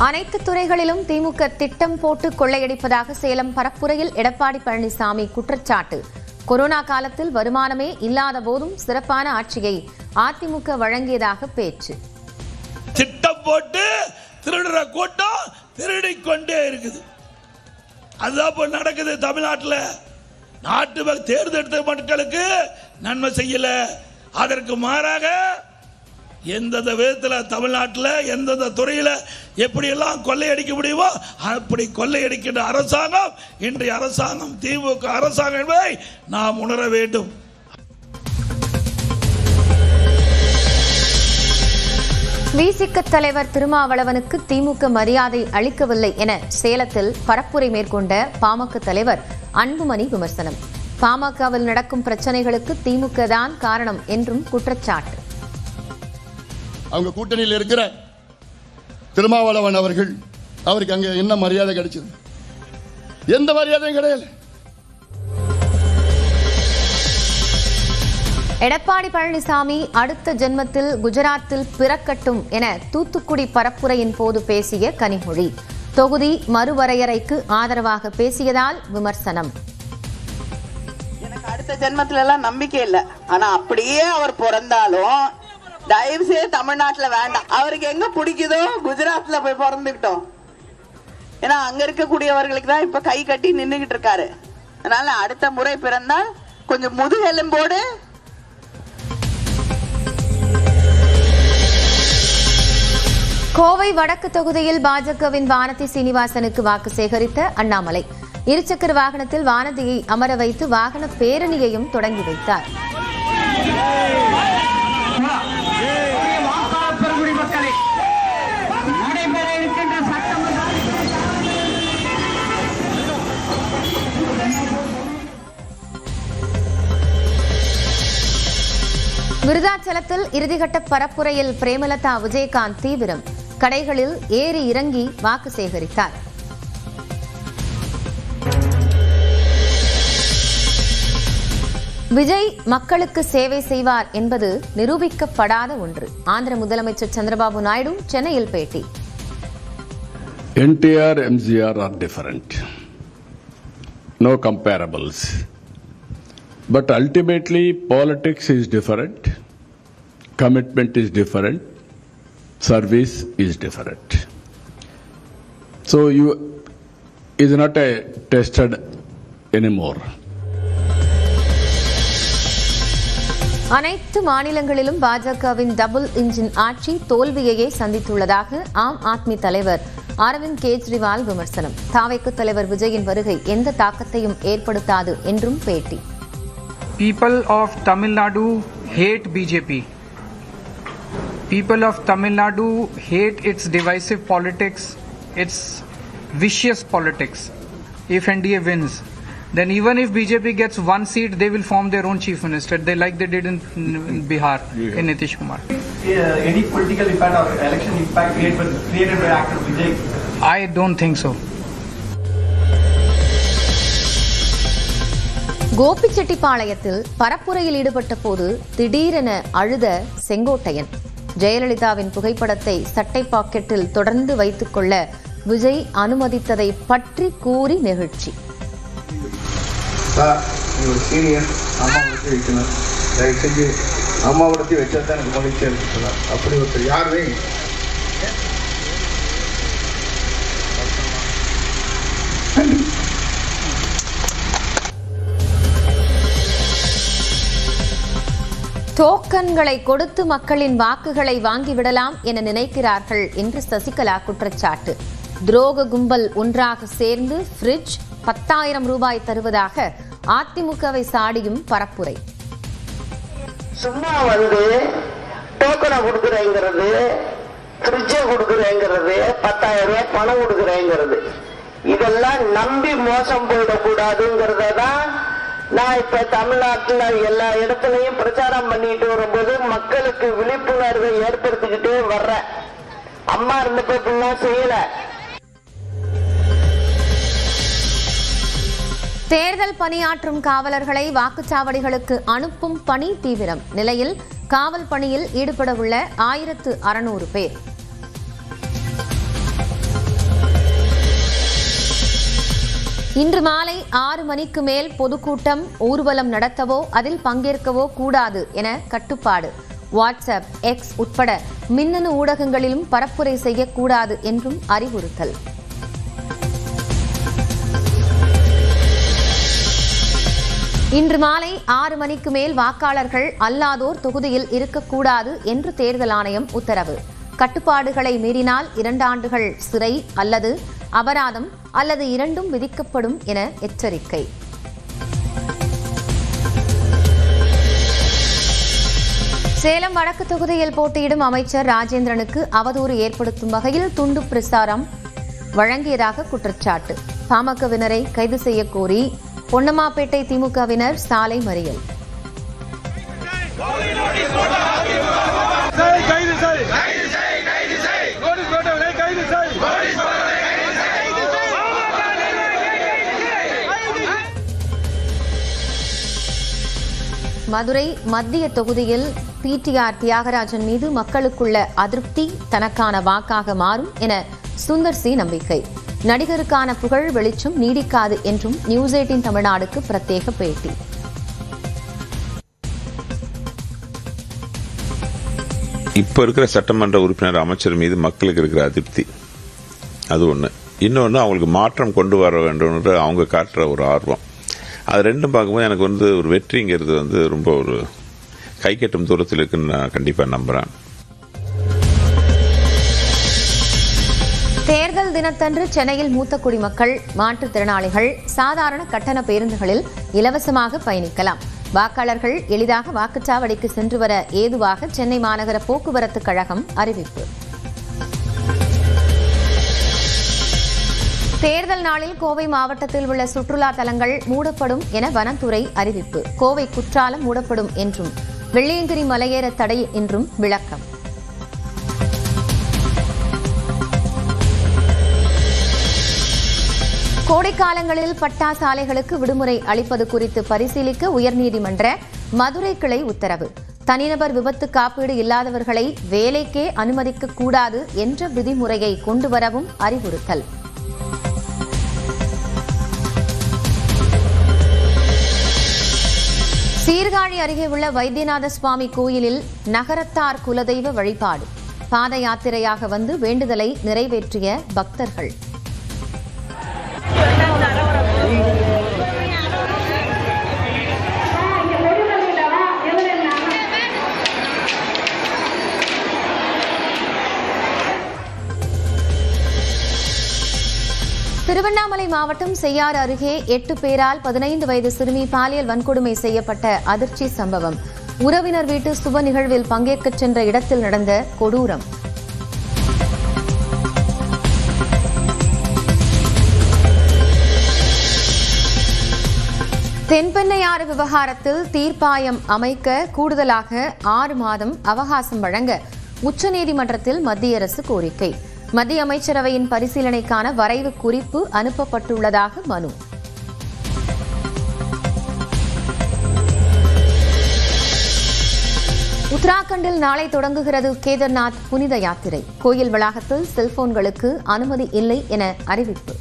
அனைத்து துறைகளிலும் திமுக திட்டம் போட்டு கொள்ளையடிப்பதாக சேலம் பரப்புரையில் எடப்பாடி பழனிசாமி குற்றச்சாட்டு. கொரோனா காலத்தில் வருமானமே இல்லாத போதும் சிறப்பான ஆட்சியை அதிமுக வழங்கியதாக பேச்சு. திட்டம் போட்டு திருடுற கூட்டம் திருடிக்கொண்டே இருக்குது. அதுதான் நடக்குது தமிழ்நாட்டில். நாட்டு தேர்ந்தெடுத்த மக்களுக்கு நன்மை செய்யல. அதற்கு மாறாக எந்தெந்த விதத்தில் தமிழ்நாட்டில் எந்தெந்த துறையில் எப்படியெல்லாம் கொள்ளையடிக்க முடியுமோ அப்படி கொள்ளையடிக்கின்ற அரசாங்கம் இன்றைய அரசாங்கம் திமுக அரசாங்கம் என்பதை நாம் உணர வேண்டும். விசிக தலைவர் திருமாவளவனுக்கு திமுக மரியாதை அளிக்கவில்லை என சேலத்தில் பரப்புரை மேற்கொண்ட பாமக தலைவர் அன்புமணி விமர்சனம். பாமகவில் நடக்கும் பிரச்சனைகளுக்கு திமுக தான் காரணம் என்றும் குற்றச்சாட்டு. அவங்க கூட்டணியில் இருக்கிற திருமாவளவன் அவருக்கு அங்க என்ன மரியாதை கிடைச்சது? எந்த மரியாதையும் கிடையாது. எடப்பாடி பழனிசாமி அடுத்த ஜென்மத்தில் குஜராத்தில் பிறக்கட்டும் என தூத்துக்குடி பரப்புரையின் போது பேசிய கனிமொழி தொகுதி மறுவரையறைக்கு ஆதரவாக பேசியதால் விமர்சனம். எனக்கு அடுத்த ஜென்மத்துல எல்லாம் நம்பிக்கை இல்லை. ஆனா அப்படியே அவர் பிறந்தாலும் தயவு செய்து தமிழ்நாட்டுல வேண்டாம். அவருக்கு எங்க பிடிக்குதோ குஜராத்ல போய் பிறந்துக்கிட்டோம். ஏன்னா அங்க இருக்கக்கூடியவர்களுக்கு தான் இப்ப கை கட்டி நின்றுகிட்டு இருக்காரு. அதனால அடுத்த முறை பிறந்தால் கொஞ்சம் முதுகெலும்போடு. கோவை வடக்கு தொகுதியில் பாஜகவின் வானதி சீனிவாசனுக்கு வாக்கு சேகரித்த அண்ணாமலை இருசக்கர வாகனத்தில் வானதியை அமர வைத்து வாகன பேரணியையும் தொடங்கி வைத்தார். விருதாச்சலத்தில் இறுதிக்கட்ட பரப்புரையில் பிரேமலதா விஜயகாந்த் தீவிரம். கடைகளில் ஏறி இறங்கி வாக்கு சேகரித்தார். விஜய் மக்களுக்கு சேவை செய்வார் என்பது நிரூபிக்கப்படாத ஒன்று. ஆந்திர முதலமைச்சர் சந்திரபாபு நாயுடு சென்னையில் பேட்டி. NTR, MGR are different. No comparables. But ultimately, politics is different, commitment is different, service is different. So you is not a tested anymore. அனைத்து மாநிலங்களிலும் பாஜகவின் டபுள் இன்ஜின் ஆட்சி தோல்வியையே சந்தித்துள்ளதாக ஆம் ஆத்மி தலைவர் அரவிந்த் கெஜ்ரிவால் விமர்சனம். தாவேக்கு தலைவர் விஜயின் வருகை எந்த தாக்கத்தையும் ஏற்படுத்தாது என்றும் பேட்டி. People of Tamil Nadu hate BJP. People of Tamil Nadu hate its divisive politics, its vicious politics. If NDA wins, then even if BJP gets one seat, they will form their own chief minister. They like they did in Bihar, in Nitish Kumar. Any political impact or election impact created by actor Vijay? I don't think so. கோபிச்செட்டிப்பாளையத்தில் பரப்புரையில் ஈடுபட்ட போது திடீரென அழுத செங்கோட்டையன். ஜெயலலிதாவின் புகைப்படத்தை சட்டை பாக்கெட்டில் தொடர்ந்து வைத்துக் கொள்ள விஜய் அனுமதித்ததை பற்றி கூறி நெகிழ்ச்சி. அப்படி ஒருத்தர் யாருமே டோக்கன்களை கொடுத்து மக்களின் வாக்குகளை வாங்கிவிடலாம் என நினைக்கிறார்கள் என்று சசிகலா குற்றச்சாட்டு. துரோக கும்பல் ஒன்றாக சேர்ந்து ஃப்ரிட்ஜ் 10,000 ரூபாய் தருவதாக அதிமுகவை சாடியும் பரப்புரை. சும்மா டோக்கனை கொடுக்குறேங்கிறது, ஃப்ரிட்ஜை கொடுக்குறேங்கிறது, 10,000 ரூபாய் பணம் கொடுக்குறேங்கிறது, இதெல்லாம் நம்பி மோசம் போயிடக்கூடாதுங்கிறத தான் நான் இப்ப தமிழ்நாட்டுல எல்லா இடத்துலயும் பிரச்சாரம் பண்ணிட்டு வரும்போது மக்களுக்கு விழிப்புணர்வை ஏற்படுத்திக்கிட்டே வர்றேன். அம்மா இருந்தப்ப செய்யல. தேர்தல் பணியாற்றும் காவலர்களை வாக்குச்சாவடிகளுக்கு அனுப்பும் பணி தீவிரம் நிலையில் காவல் பணியில் ஈடுபட உள்ள 1600 பேர். இன்று மாலை 6 மணிக்கு மேல் பொதுக்கூட்டம், ஊர்வலம் நடத்தவோ அதில் பங்கேற்கவோ கூடாது என கட்டுப்பாடு. வாட்ஸ்அப், எக்ஸ் உட்பட மின்னணு ஊடகங்களிலும் பரப்புரை செய்யக்கூடாது என்றும் அறிவுறுத்தல். இன்று மாலை 6 மணிக்கு மேல் வாக்காளர்கள் அல்லாதோர் தொகுதியில் இருக்கக்கூடாது என்று தேர்தல் ஆணையம் உத்தரவு. கட்டுப்பாடுகளை மீறினால் 2 ஆண்டுகள் சிறை அல்லது அபராதம் அல்லது இரண்டும் விதிக்கப்படும் என எச்சரிக்கை. சேலம் வடக்கு தொகுதியில் போட்டியிடும் அமைச்சர் ராஜேந்திரனுக்கு அவதூறு ஏற்படுத்தும் வகையில் துண்டு பிரசாரம் வழங்கியதாக குற்றச்சாட்டு. பாமகவினரை கைது செய்யக் கோரி பொன்னம்மாப்பேட்டை திமுகவினர் சாலை மறியல். மதுரை மத்திய தொகுதியில் பிடிஆர் தியாகராஜன் மீது மக்களுக்குள்ள அதிருப்தி தனக்கான வாக்காக மாறும் என சுந்தர் சி நம்பிக்கை. நடிகருக்கான புகழ் வெளிச்சம் நீடிக்காது என்றும் நியூஸ் 18 தமிழ்நாடுக்கு பிரத்யேக பேட்டி. இப்போ இருக்கிற சட்டமன்ற உறுப்பினர் அமைச்சர் மீது மக்களுக்கு இருக்கிற அதிருப்தி அது ஒன்று. இன்னொன்று, அவங்களுக்கு மாற்றம் கொண்டு வர வேண்டும்ன்ற அவங்க காட்டுற ஒரு ஆர்வம். அது ரெண்டும் பார்க்கும்போது எனக்கு ஒரு வெற்றிங்கிறது ரொம்ப ஒரு கை கட்டும் தூரத்தில் இருக்குன்னு நான் கண்டிப்பாக நம்புகிறேன். தேர்தல் தினத்தன்று சென்னையில் மூத்த குடிமக்கள், மாற்றுத்திறனாளிகள் சாதாரண கட்டண பேருந்துகளில் இலவசமாக பயணிக்கலாம். வாக்காளர்கள் எளிதாக வாக்குச்சாவடிக்கு சென்று வர ஏதுவாக சென்னை மாநகர போக்குவரத்து கழகம் அறிவிப்பு. தேர்தல் நாளில் கோவை மாவட்டத்தில் உள்ள சுற்றுலா தலங்கள் மூடப்படும் என வனத்துறை அறிவிப்பு. கோவை குற்றாலம் மூடப்படும் என்றும், வெள்ளியங்கிரி மலையேற தடை என்றும் விளக்கம். கோடைக்காலங்களில் பட்டாசு ஆலைகளுக்கு விடுமுறை அளிப்பது குறித்து பரிசீலிக்க உயர்நீதிமன்ற மதுரை கிளை உத்தரவு. தனிநபர் விபத்து காப்பீடு இல்லாதவர்களை வேலைக்கே அனுமதிக்க கூடாது என்ற விதிமுறையை கொண்டுவரவும் அறிவுறுத்தல். சீர்காழி அருகே உள்ள வைத்தியநாத சுவாமி கோயிலில் நகரத்தார் குலதெய்வ வழிபாடு. பாத யாத்திரையாக வந்து வேண்டுதலை நிறைவேற்றிய பக்தர்கள். திருவண்ணாமலை மாவட்டம் செய்யாறு அருகே 8 பேரால் 15 வயது சிறுமி பாலியல் வன்கொடுமை செய்யப்பட்ட அதிர்ச்சி சம்பவம். உறவினர் வீட்டு சுப நிகழ்வில் பங்கேற்கச் சென்ற இடத்தில் நடந்த கொடூரம். தென்பெண்ணையாறு விவகாரத்தில் தீர்ப்பாயம் அமைக்க கூடுதலாக 6 மாதம் அவகாசம் வழங்க உச்சநீதிமன்றத்தில் மத்திய அரசு கோரிக்கை. மத்திய அமைச்சரவையின் பரிசீலனைக்கான வரைவு குறிப்பு அனுப்பப்பட்டுள்ளதாக மனு. உத்தராகண்டில் நாளை தொடங்குகிறது கேதார்நாத் புனித யாத்திரை. கோயில் வளாகத்தில் செல்போன்களுக்கு அனுமதி இல்லை என அறிவிப்பு.